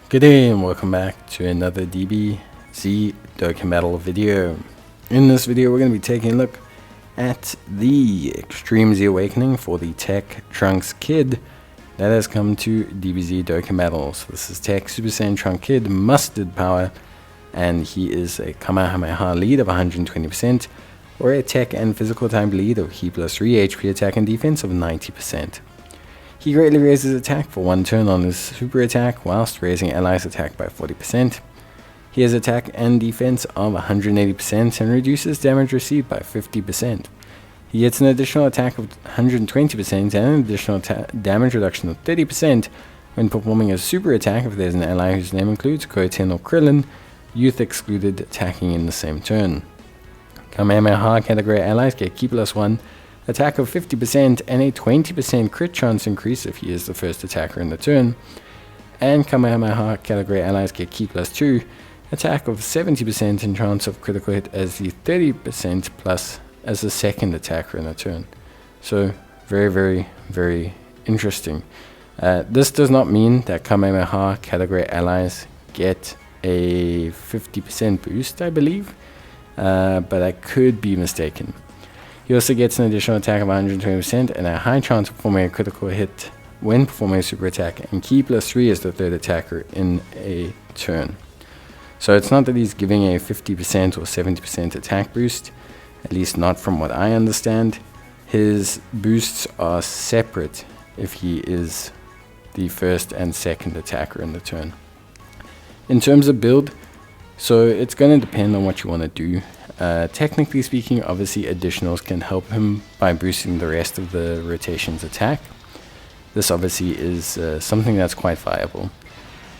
Good day and welcome back to another DBZ Dokkan Battle video. In this video we're going to be taking a look at the Extreme Z Awakening for the TEQ Trunks Kid that has come to DBZ Dokkan Battles. This is TEQ Super Saiyan Trunks Kid Mustered power, and he is a Kamehameha lead of 120% or a tech and physical type lead of He plus 3 HP attack and defense of 90%. He greatly raises attack for 1 turn on his super attack, whilst raising allies' attack by 40%. He has attack and defense of 180% and reduces damage received by 50%. He gets an additional attack of 120% and an additional damage reduction of 30% when performing a super attack if there's an ally whose name includes Goten or Krillin, youth excluded, attacking in the same turn. Kamehameha category allies get Ki plus 1, attack of 50% and a 20% crit chance increase if he is the first attacker in the turn, and Kamehameha category allies get Ki plus 2, attack of 70% and chance of critical hit as the 30% plus as the second attacker in the turn. So very interesting. This does not mean that Kamehameha category allies get a 50% boost, I believe, but I could be mistaken. He also gets an additional attack of 120% and a high chance of performing a critical hit when performing a super attack, and Ki plus 3 is the third attacker in a turn. So it's not that he's giving a 50% or 70% attack boost, at least not from what I understand. His boosts are separate if he is the first and second attacker in the turn. In terms of build, so it's going to depend on what you want to do. Technically speaking, obviously additionals can help him by boosting the rest of the rotation's attack. This obviously is something that's quite viable.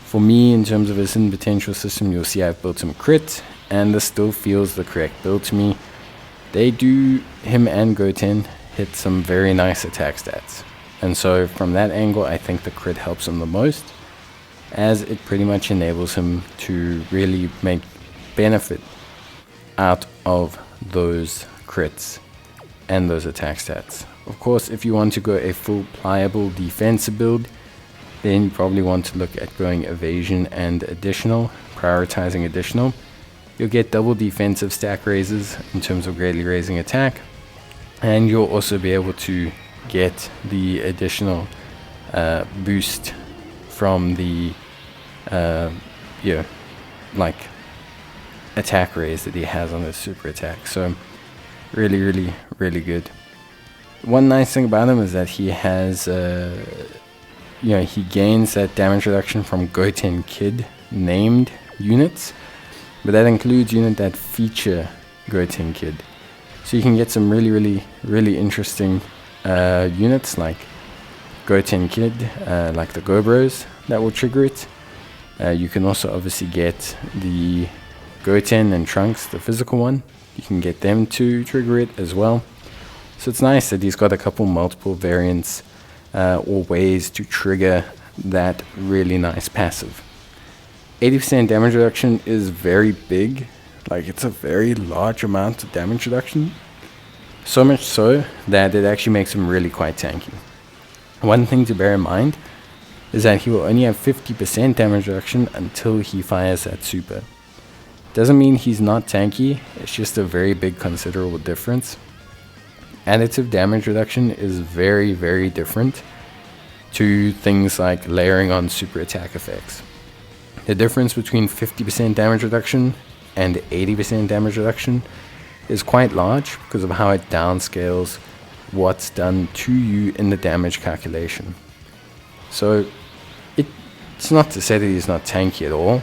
For me, in terms of his hidden potential system, you'll see I've built some crit, and this still feels the correct build to me. They do, him and Goten, hit some very nice attack stats. And so from that angle, I think the crit helps him the most, as it pretty much enables him to really make benefit out of those crits and those attack stats. Of course, if you want to go a full pliable defensive build, then you probably want to look at going evasion and additional, prioritizing additional. You'll get double defensive stack raises in terms of greatly raising attack, and you'll also be able to get the additional boost from the attack raise that he has on his super attack. So really good. One nice thing about him is that he has he gains that damage reduction from Goten Kid named units, but that includes units that feature Goten Kid. So you can get some really interesting units like Goten Kid, like the Gobros that will trigger it. You can also obviously get the Goten and Trunks, the physical one. You can get them to trigger it as well. So it's nice that he's got a couple multiple variants or ways to trigger that really nice passive. 80% damage reduction is very big. Like, it's a very large amount of damage reduction. So much so that it actually makes him really quite tanky. One thing to bear in mind is that he will only have 50% damage reduction until he fires that super. Doesn't mean he's not tanky, it's just a very big considerable difference. Additive damage reduction is very different to things like layering on super attack effects. The difference between 50% damage reduction and 80% damage reduction is quite large because of how it downscales what's done to you in the damage calculation. So it's not to say that he's not tanky at all,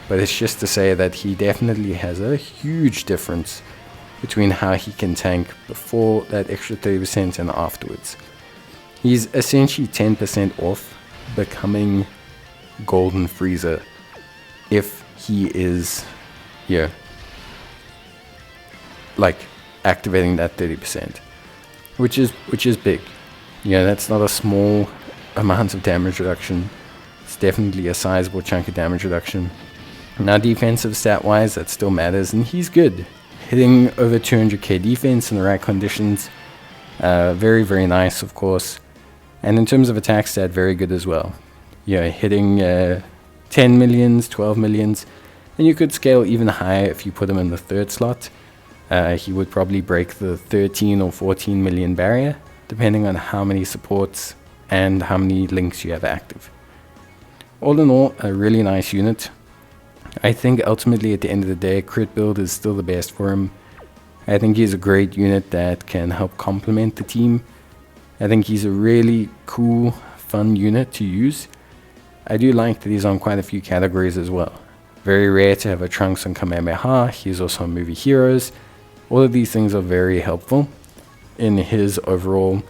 but it's just to say that he definitely has a huge difference between how he can tank before that extra 30% and afterwards. He's essentially 10% off becoming Golden Frieza if he is activating that 30%, which is big. That's not a small amount of damage reduction. It's definitely a sizable chunk of damage reduction. Now, defensive stat wise, that still matters, and he's good, hitting over 200k defense in the right conditions. Very nice, of course. And in terms of attack stat, very good as well. Hitting 10 millions, 12 millions, and you could scale even higher if you put him in the third slot. He would probably break the 13 or 14 million barrier, depending on how many supports and how many links you have active. All in all, a really nice unit. I think ultimately at the end of the day, crit build is still the best for him. I think he's a great unit that can help complement the team. I think he's a really cool, fun unit to use. I do like that he's on quite a few categories as well. Very rare to have a Trunks on Kamehameha. He's also on movie heroes. All of these things are very helpful in his overall,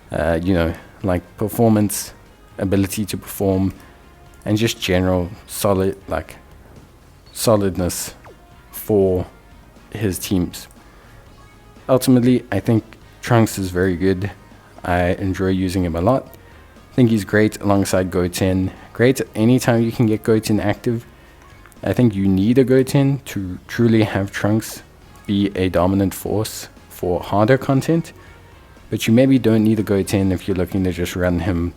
like performance, ability to perform, and just general solidness for his teams. Ultimately, I think Trunks is very good. I enjoy using him a lot. I think he's great alongside Goten. Great anytime you can get Goten active. I think you need a Goten to truly have Trunks be a dominant force for harder content, but you maybe don't need a Goten if you're looking to just run him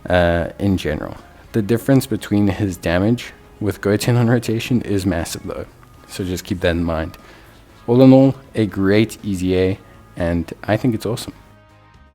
in general. The difference between his damage with Goten on rotation is massive though, so just keep that in mind. All in all, a great EZA, and I think it's awesome.